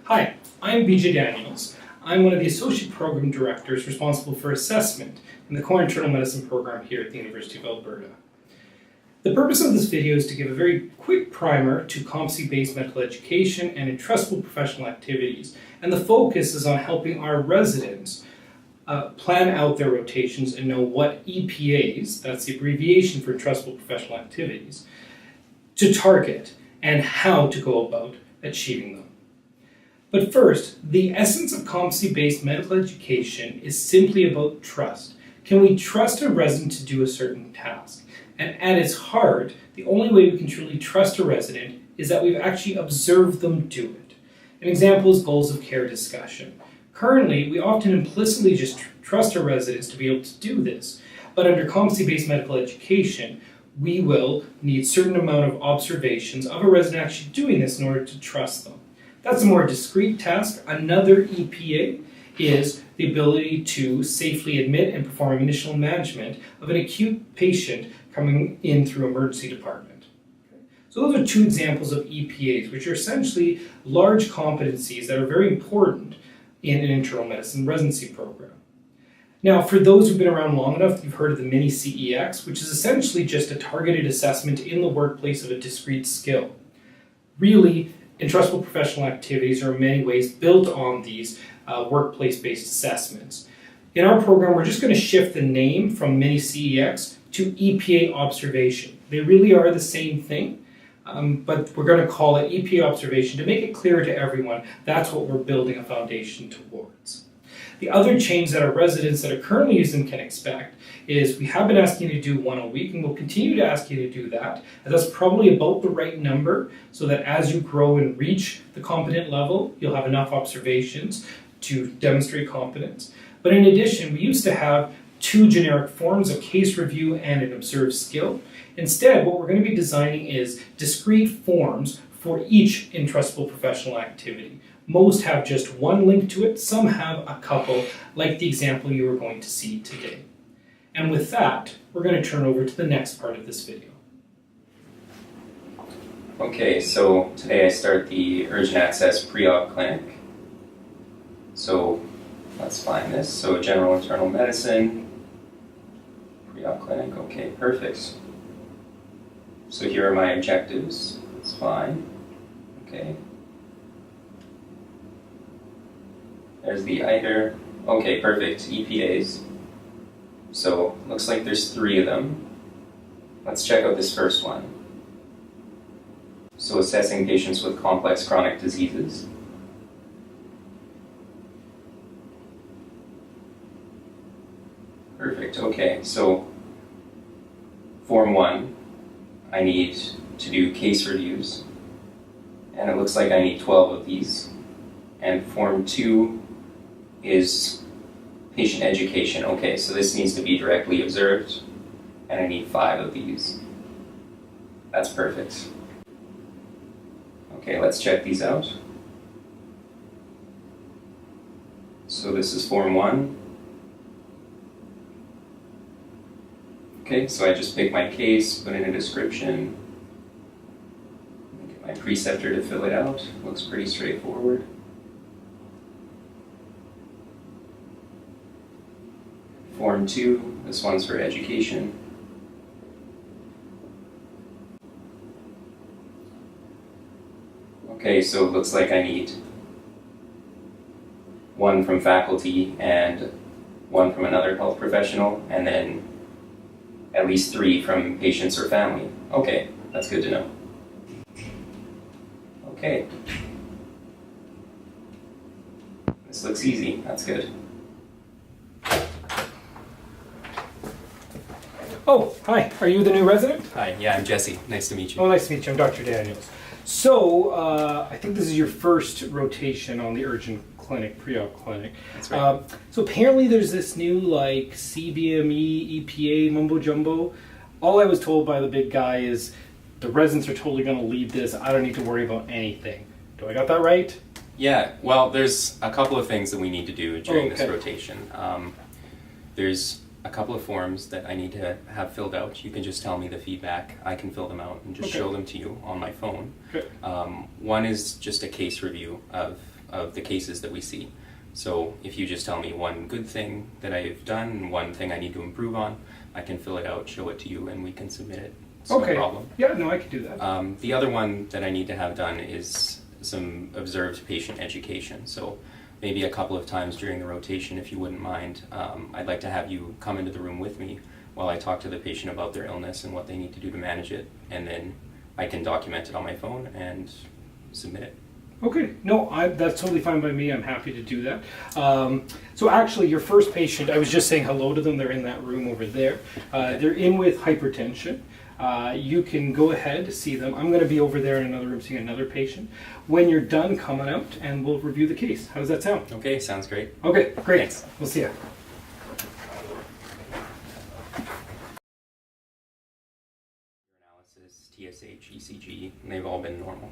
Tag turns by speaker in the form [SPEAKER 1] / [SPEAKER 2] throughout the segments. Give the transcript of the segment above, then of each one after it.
[SPEAKER 1] Hi, I'm BJ Daniels. I'm one of the Associate Program Directors responsible for assessment in the Core Internal Medicine program here at the University of Alberta. The purpose of this video is to give a very quick primer to competency-based medical education and entrustable professional activities, and the focus is on helping our residents plan out their rotations and know what EPAs, that's the abbreviation for entrustable professional activities, to target and how to go about achieving them. But first, the essence of competency-based medical education is simply about trust. Can we trust a resident to do a certain task? And at its heart, the only way we can truly trust a resident is that we've actually observed them do it. An example is goals of care discussion. Currently, we often implicitly just trust our residents to be able to do this, but under competency-based medical education, we will need a certain amount of observations of a resident actually doing this in order to trust them. That's a more discrete task. Another EPA is the ability to safely admit and perform initial management of an acute patient coming in through emergency department. So those are two examples of EPAs, which are essentially large competencies that are very important in an internal medicine residency program. Now, for those who've been around long enough, you've heard of the mini CEX, which is essentially just a targeted assessment in the workplace of a discrete skill. Really, entrustable professional activities are in many ways built on these workplace-based assessments. In our program, we're just going to shift the name from mini CEX to EPA observation. They really are the same thing, but we're going to call it EPA observation to make it clear to everyone that's what we're building a foundation towards. The other change that our residents that are currently using can expect is we have been asking you to do one a week, and we'll continue to ask you to do that. And that's probably about the right number so that as you grow and reach the competent level, you'll have enough observations to demonstrate competence. But in addition, we used to have two generic forms, a case review and an observed skill. Instead, what we're going to be designing is discrete forms for each entrustable professional activity. Most have just one link to it, some have a couple, like the example you are going to see today. And with that, we're going to turn over to the next part of this video.
[SPEAKER 2] Okay, so today I start the urgent access pre-op clinic. So let's find this. So general internal medicine, pre-op clinic, okay, perfect. So here are my objectives, that's fine, okay. There's the ITER. Okay, perfect. EPAs. So, looks like there's 3 of them. Let's check out this first one. So, assessing patients with complex chronic diseases. Perfect. Okay, so Form 1, I need to do case reviews. And it looks like I need 12 of these. And Form 2 is patient education. Okay, so this needs to be directly observed, and I need 5 of these. That's perfect. Okay, let's check these out. So this is Form 1. Okay, so I just pick my case, put in a description, get my preceptor to fill it out. Looks pretty straightforward. Form 2, this one's for education. Okay, so it looks like I need 1 from faculty and 1 from another health professional, and then at least 3 from patients or family. Okay, that's good to know. Okay. This looks easy, that's good.
[SPEAKER 1] Oh, hi. Are you the new resident?
[SPEAKER 2] Hi, yeah, I'm Jesse. Nice to meet you.
[SPEAKER 1] Oh, nice to meet you. I'm Dr. Daniels. So, I think this is your first rotation on the urgent clinic, pre-op clinic.
[SPEAKER 2] That's right.
[SPEAKER 1] So apparently there's this new, CBME, EPA, mumbo-jumbo. All I was told by the big guy is the residents are totally going to lead this. I don't need to worry about anything. Do I got that right?
[SPEAKER 2] Yeah, well, there's a couple of things that we need to do during this rotation. There's a couple of forms that I need to have filled out. You can just tell me the feedback. I can fill them out and just show them to you on my phone.
[SPEAKER 1] Okay.
[SPEAKER 2] One is just a case review of of the cases that we see. So if you just tell me one good thing that I've done and one thing I need to improve on, I can fill it out, show it to you, and we can submit it. It's
[SPEAKER 1] Okay.
[SPEAKER 2] no problem.
[SPEAKER 1] Yeah, no, I can do that.
[SPEAKER 2] The other one that I need to have done is some observed patient education. So maybe a couple of times during the rotation, if you wouldn't mind, I'd like to have you come into the room with me while I talk to the patient about their illness and what they need to do to manage it, and then I can document it on my phone and submit it.
[SPEAKER 1] Okay, no, that's totally fine by me. I'm happy to do that. So actually, your first patient, I was just saying hello to them. They're in that room over there. They're in with hypertension. You can go ahead, see them. I'm going to be over there in another room seeing another patient. When you're done, come on out and we'll review the case. How does that sound?
[SPEAKER 2] Okay, sounds great.
[SPEAKER 1] Okay, great.
[SPEAKER 2] Thanks.
[SPEAKER 1] We'll see you.
[SPEAKER 2] Analysis, TSH, ECG, and they've all been normal.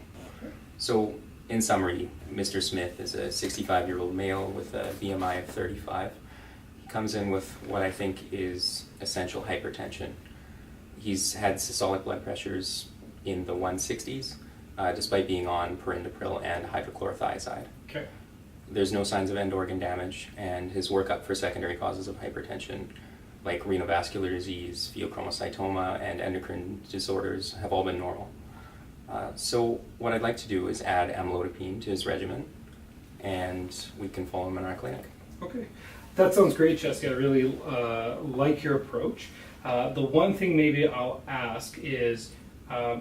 [SPEAKER 2] So, in summary, Mr. Smith is a 65-year-old male with a BMI of 35. He comes in with what I think is essential hypertension. He's had systolic blood pressures in the 160s, despite being on perindopril and hydrochlorothiazide.
[SPEAKER 1] Okay.
[SPEAKER 2] There's no signs of end organ damage, and his workup for secondary causes of hypertension, like renovascular disease, pheochromocytoma, and endocrine disorders, have all been normal. So what I'd like to do is add amlodipine to his regimen, and we can follow him in our clinic.
[SPEAKER 1] Okay. That sounds great, Jesse. I really like your approach. The one thing maybe I'll ask is,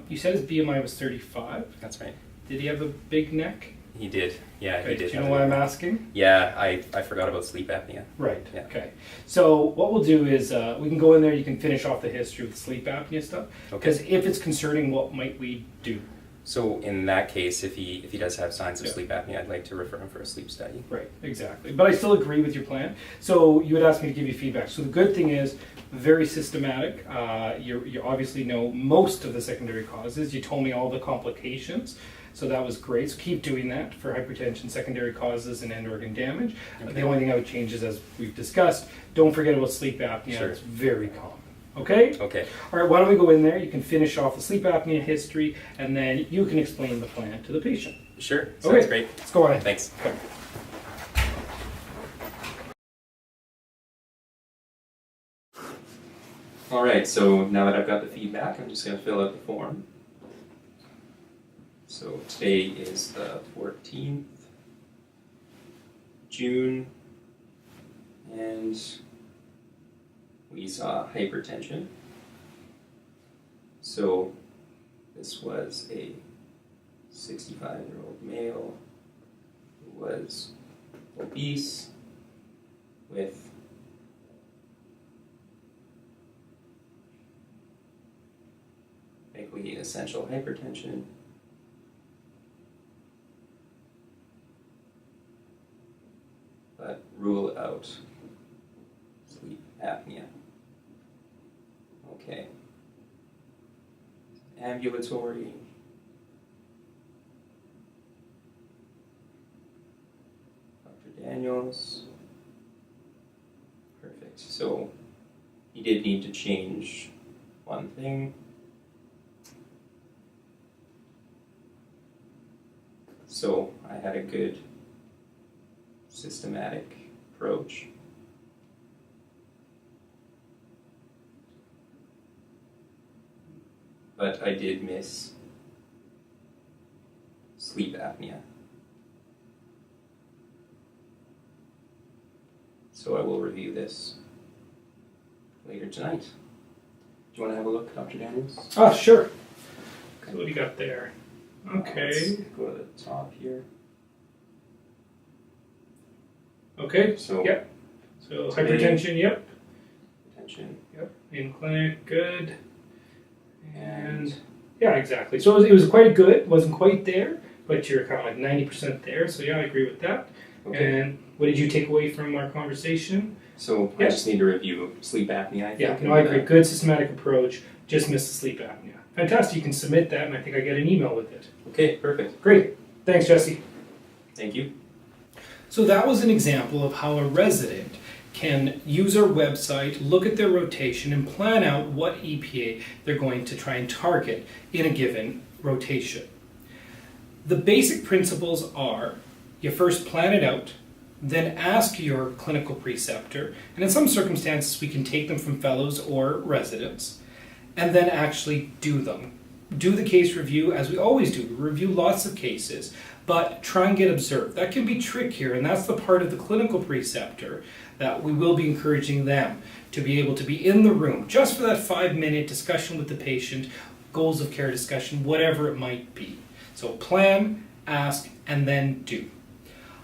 [SPEAKER 1] you said his BMI was 35.
[SPEAKER 2] That's right.
[SPEAKER 1] Did he have a big neck?
[SPEAKER 2] He did. Yeah,
[SPEAKER 1] Okay.
[SPEAKER 2] he did.
[SPEAKER 1] Do you know why I'm asking?
[SPEAKER 2] Yeah, I forgot about sleep apnea.
[SPEAKER 1] Right.
[SPEAKER 2] Yeah.
[SPEAKER 1] Okay. So what we'll do is we can go in there. You can finish off the history with sleep apnea stuff. Because if it's concerning, what might we do?
[SPEAKER 2] So in that case, if he does have signs of
[SPEAKER 1] Yeah.
[SPEAKER 2] sleep apnea, I'd like to refer him for a sleep study.
[SPEAKER 1] Right. Exactly. But I still agree with your plan. So you had asked me to give you feedback. So the good thing is very systematic. You obviously know most of the secondary causes. You told me all the complications. So that was great. So keep doing that for hypertension, secondary causes, and end organ damage.
[SPEAKER 2] Okay.
[SPEAKER 1] The only thing I would change is, as we've discussed, don't forget about sleep apnea.
[SPEAKER 2] Sure.
[SPEAKER 1] It's very common. Okay?
[SPEAKER 2] Okay.
[SPEAKER 1] All right, why don't we go in there? You can finish off the sleep apnea history, and then you can explain the plan to the patient.
[SPEAKER 2] Sure. Sounds
[SPEAKER 1] Okay.
[SPEAKER 2] great.
[SPEAKER 1] Let's go ahead.
[SPEAKER 2] Thanks.
[SPEAKER 1] Okay.
[SPEAKER 2] All right, so now that I've got the feedback, I'm just going to fill out the form. So today is the 14th, June, and we saw hypertension. So this was a 65-year-old male who was obese with likely essential hypertension. But rule out sleep apnea. Okay. Ambulatory. Dr. Daniels. Perfect. So he did need to change one thing. So I had a good systematic approach. But I did miss sleep apnea. So I will review this later tonight. Do you want to have a look, Dr. Daniels?
[SPEAKER 1] Oh, sure. So what do you got there? Okay.
[SPEAKER 2] Let's go to the top here.
[SPEAKER 1] Okay.
[SPEAKER 2] So
[SPEAKER 1] Yep. So
[SPEAKER 2] today-
[SPEAKER 1] hypertension, yep.
[SPEAKER 2] Attention.
[SPEAKER 1] Yep. In clinic, good. And
[SPEAKER 2] And
[SPEAKER 1] yeah, exactly. So it was quite good. Wasn't quite there, but you're kind of like 90% there. So yeah, I agree with that.
[SPEAKER 2] okay.
[SPEAKER 1] And what did you take away from our conversation?
[SPEAKER 2] So
[SPEAKER 1] Yeah.
[SPEAKER 2] I just need to review sleep apnea, I think.
[SPEAKER 1] Yeah, no, I agree. Good systematic approach. Just missed the sleep apnea. Fantastic. You can submit that, and I think I get an email with it.
[SPEAKER 2] Okay, perfect.
[SPEAKER 1] Great. Thanks, Jesse.
[SPEAKER 2] Thank you.
[SPEAKER 1] So that was an example of how a resident can use our website, look at their rotation, and plan out what EPA they're going to try and target in a given rotation. The basic principles are You first plan it out, then ask your clinical preceptor, and in some circumstances we can take them from fellows or residents, and then actually do them. Do the case review as we always do. We review lots of cases, but try and get observed. That can be trickier, and that's the part of the clinical preceptor that we will be encouraging them to be able to be in the room just for that 5-minute discussion with the patient, goals of care discussion, whatever it might be. So plan, ask, and then do.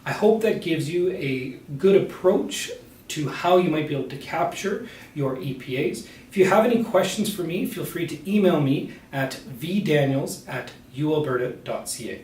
[SPEAKER 1] I hope that gives you a good approach to how you might be able to capture your EPAs. If you have any questions for me, feel free to email me at vdaniels@ualberta.ca.